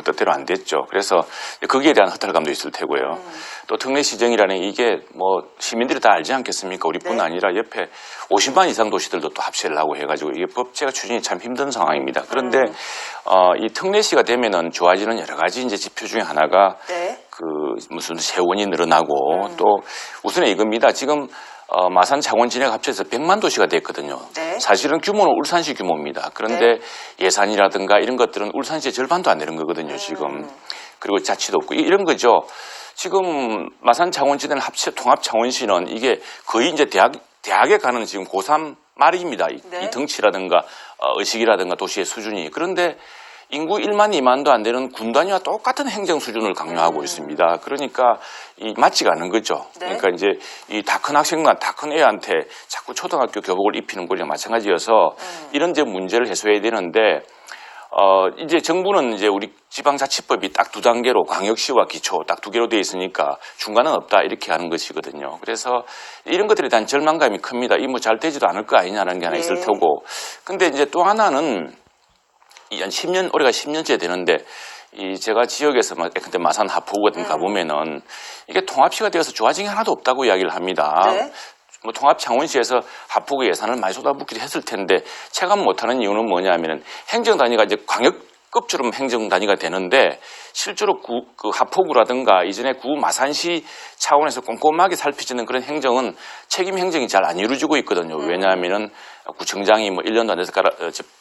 뜻대로 안 됐죠. 그래서 거기에 대한 허탈감도 있을 테고요. 또 특례시정이라는 이게 뭐 시민들이 다 알지 않겠습니까? 우리뿐 네. 아니라 옆에 50만 이상 도시들도 또 합세를 하고 해가지고 이게 법제가 추진이 참 힘든 상황입니다. 그런데 이 특례시가 되면은 좋아지는 여러 가지 이제 지표 중에 하나가 네. 그 무슨 세원이 늘어나고 또 우선은 이겁니다. 지금 마산, 창원, 진해가 합쳐서 100만 도시가 됐거든요. 네. 사실은 규모는 울산시 규모입니다. 그런데 예산이라든가 이런 것들은 울산시의 절반도 안 되는 거거든요, 지금. 그리고 자치도 없고 이런 거죠. 지금 마산, 창원, 진해는 통합 창원시는 이게 거의 이제 대학에 가는 지금 고3 말입니다. 네. 이 덩치라든가 의식이라든가 도시의 수준이. 그런데 인구 1만 2만도 안 되는 군 단위와 똑같은 행정 수준을 강요하고 있습니다. 그러니까 맞지가 않은 거죠. 네. 그러니까 이제 이 다 큰 학생만 다 큰 애한테 자꾸 초등학교 교복을 입히는 거랑 마찬가지여서 이런 이제 문제를 해소해야 되는데 이제 정부는 이제 우리 지방자치법이 딱 두 단계로 광역시와 기초 딱 두 개로 되어 있으니까 중간은 없다 이렇게 하는 것이거든요. 그래서 이런 것들에 대한 절망감이 큽니다. 이 뭐 잘 되지도 않을 거 아니냐는 게 하나 있을 테고. 근데 이제 또 하나는 한 10년, 올해가 10년째 되는데, 제가 지역에서 그때 마산 하포구 같은 가보면은 이게 통합시가 되어서 좋아진 게 하나도 없다고 이야기를 합니다. 네. 뭐 통합 창원시에서 하포구 예산을 많이 쏟아붓기도 했을 텐데 체감 못하는 이유는 뭐냐면은 행정 단위가 이제 광역급처럼 행정 단위가 되는데 실제로 그 하포구라든가 이전에 구 마산시 차원에서 꼼꼼하게 살피지는 그런 행정은 책임 행정이 잘 안 이루어지고 있거든요. 왜냐하면은 구청장이 뭐 1년도 안 돼서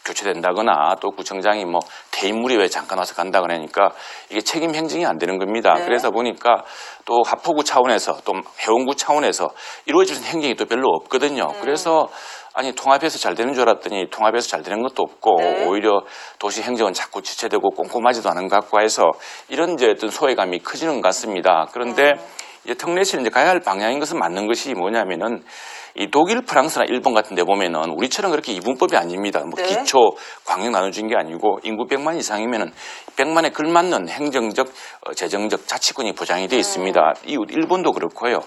교체된다거나 또 구청장이 뭐 퇴임물이 왜 잠깐 와서 간다 그러니까 이게 책임 행정이 안 되는 겁니다. 네. 그래서 보니까 또 하포구 차원에서 또 해운구 차원에서 이루어지는 행정이 또 별로 없거든요. 그래서 아니 통합해서 잘 되는 줄 알았더니 통합해서 잘 되는 것도 없고 네. 오히려 도시 행정은 자꾸 지체되고 꼼꼼하지도 않은 것 같고 해서 이런 이제 어떤 소외감이 커지는 것 같습니다. 그런데 이제 특례시는 이제 가야 할 방향인 것은 맞는 것이 뭐냐면은 이 독일, 프랑스나 일본 같은 데 보면은 우리처럼 그렇게 이분법이 아닙니다. 뭐 네. 기초, 광역 나눠준 게 아니고 인구 100만 이상이면은 100만에 걸맞는 행정적, 재정적 자치권이 보장이 되어 있습니다. 이웃 일본도 그렇고요.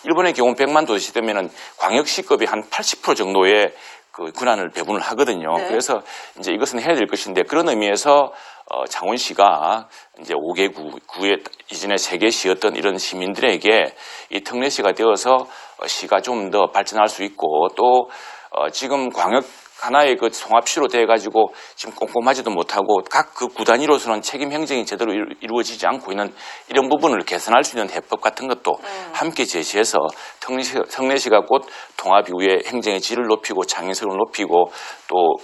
일본의 경우 100만 도시 되면은 광역시급이 한 80% 정도의 그 권한을 배분을 하거든요. 네. 그래서 이제 이것은 해야 될 것인데 그런 의미에서 창원시가 이제 5개 구의 이전에 3개 시였던 이런 시민들에게 이 특례시가 되어서 시가 좀 더 발전할 수 있고 또 지금 광역 하나의 그 통합시로 돼 가지고 지금 꼼꼼하지도 못하고 각 그 구 단위로서는 책임 행정이 제대로 이루어지지 않고 있는 이런 부분을 개선할 수 있는 해법 같은 것도 함께 제시해서 특례시가 곧 통합 이후에 행정의 질을 높이고 창의성을 높이고 또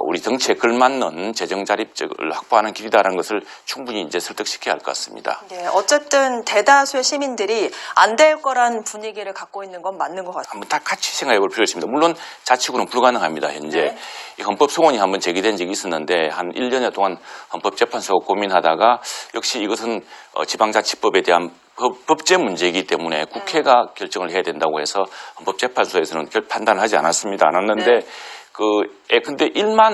우리 정치에 걸맞는 재정 자립적을 확보하는 길이다라는 것을 충분히 이제 설득시켜야 할 것 같습니다. 네, 어쨌든 대다수의 시민들이 안 될 거란 분위기를 갖고 있는 건 맞는 것 같아요. 한번 다 같이 생각해 볼 필요가 있습니다. 물론 자치구는 불가능합니다. 현재 네. 이 헌법 소원이 한번 제기된 적이 있었는데 한 1년여 동안 헌법재판소가 고민하다가 역시 이것은 지방자치법에 대한 법제 문제이기 때문에 국회가 결정을 해야 된다고 해서 헌법재판소에서는 판단을 하지 않았습니다. 않았는데 근데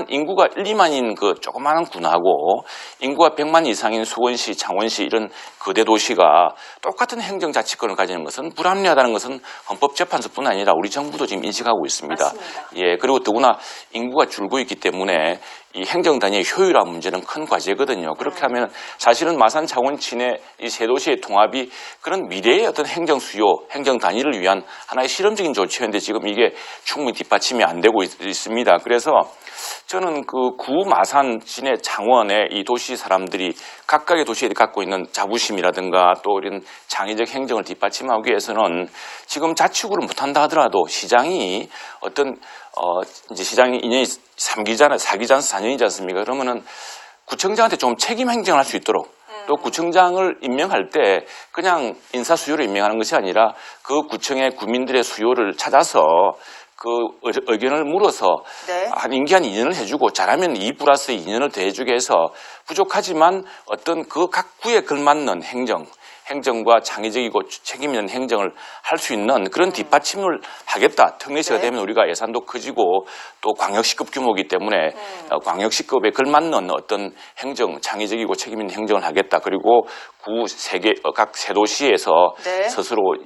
인구가 1, 2만인 그 조그마한 군하고 인구가 100만 이상인 수원시, 창원시 이런 거대 도시가 똑같은 행정자치권을 가지는 것은 불합리하다는 것은 헌법재판소뿐 아니라 우리 정부도 지금 인식하고 있습니다. 맞습니다. 예, 그리고 더구나 인구가 줄고 있기 때문에 이 행정 단위의 효율화 문제는 큰 과제거든요. 그렇게 하면 사실은 마산, 창원, 진해 이 세 도시의 통합이 그런 미래의 어떤 행정 수요, 행정 단위를 위한 하나의 실험적인 조치였는데 지금 이게 충분히 뒷받침이 안 되고 있습니다. 그래서 저는 그 구, 마산, 진해, 창원의 이 도시 사람들이 각각의 도시에 갖고 있는 자부심이라든가 또 이런 창의적 행정을 뒷받침하기 위해서는 지금 자치구를 못한다 하더라도 시장이 이제 시장이 2년이 3기잖아요. 4기잖아요. 4년이지 않습니까? 그러면은 구청장한테 좀 책임 행정을 할 수 있도록 또 구청장을 임명할 때 그냥 인사 수요를 임명하는 것이 아니라 그 구청의 구민들의 수요를 찾아서 그 의견을 물어서 네. 한 임기 한 2년을 해주고 잘하면 2 플러스 2년을 더 해주게 해서 부족하지만 어떤 그 각 구에 걸맞는 행정과 창의적이고 책임 있는 행정을 할 수 있는 그런 뒷받침을 하겠다. 특례시가 네. 되면 우리가 예산도 커지고 또 광역시급 규모이기 때문에 광역시급에 걸맞는 어떤 창의적이고 책임 있는 행정을 하겠다. 그리고 각 세 도시에서 네. 스스로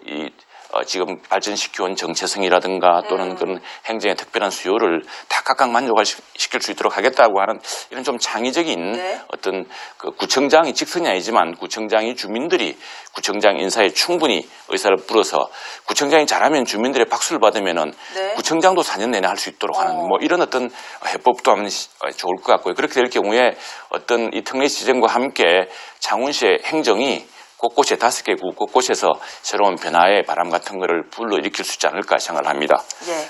지금 발전시켜온 정체성이라든가 또는 그런 행정의 특별한 수요를 다 각각 만족시킬 수 있도록 하겠다고 하는 이런 좀 창의적인 네. 어떤 그 구청장이 직선이 아니지만 구청장이 주민들이 구청장 인사에 충분히 의사를 불어서 구청장이 잘하면 주민들의 박수를 받으면은 네. 구청장도 4년 내내 할 수 있도록 하는 뭐 이런 어떤 해법도 하면 좋을 것 같고요. 그렇게 될 경우에 어떤 이 특례 시정과 함께 창원시의 행정이 곳곳에 5개 구 곳곳에서 새로운 변화의 바람 같은 거를 불러일으킬 수 있지 않을까 생각을 합니다. 예.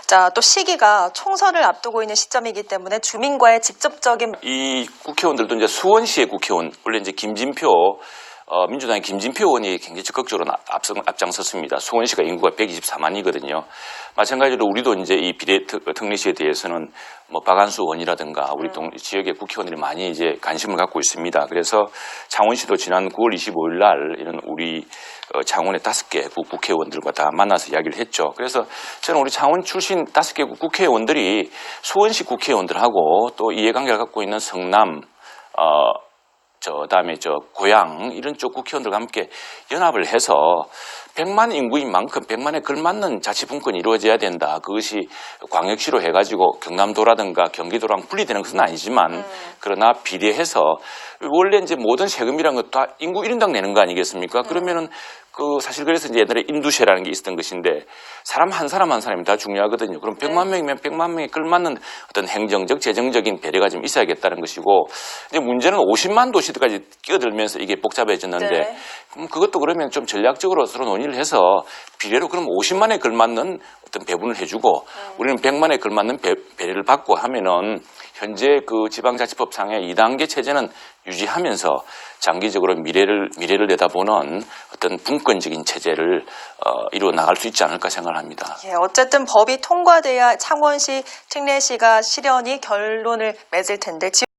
자, 또 시기가 총선을 앞두고 있는 시점이기 때문에 주민과의 직접적인 이 국회의원들도 이제 수원시의 국회의원, 원래 이제 김진표 민주당의 김진표 의원이 굉장히 적극적으로 앞장섰습니다. 수원시가 인구가 124만이거든요. 마찬가지로 우리도 이제 이 비례 특례시에 대해서는 뭐 박한수 의원이라든가 우리 지역의 국회의원들이 많이 이제 관심을 갖고 있습니다. 그래서 창원시도 지난 9월 25일 날 이런 우리 창원의 5개 국회의원들과 다 만나서 이야기를 했죠. 그래서 저는 우리 창원 출신 5개 국회의원들이 수원시 국회의원들하고 또 이해관계를 갖고 있는 성남, 그다음에 고양 이런 쪽 국회의원들과 함께 연합을 해서 100만 인구인 만큼 100만에 걸맞는 자치분권이 이루어져야 된다. 그것이 광역시로 해가지고 경남도라든가 경기도랑 분리되는 것은 아니지만 그러나 비례해서 원래 이제 모든 세금이라는 것도 다 인구 1인당 내는 거 아니겠습니까? 그러면은 사실 그래서 이제 옛날에 인두세라는 게 있었던 것인데 사람 한 사람 한 사람이 다 중요하거든요. 그럼 100만 명이면 100만 명에 걸맞는 어떤 행정적, 재정적인 배려가 좀 있어야겠다는 것이고 이제 문제는 50만 도시까지 끼어들면서 이게 복잡해졌는데 네. 그럼 그것도 그러면 좀 전략적으로 서로 논의를 해서 비례로 그럼 50만에 걸맞는 어떤 배분을 해주고 우리는 100만에 걸맞는 배려를 받고 하면은 현재 그 지방자치법상의 2단계 체제는 유지하면서 장기적으로 미래를 내다보는 어떤 분권적인 체제를 이루어 나갈 수 있지 않을까 생각을 합니다. 예, 어쨌든 법이 통과돼야 창원시 특례시가 실현이 결론을 맺을 텐데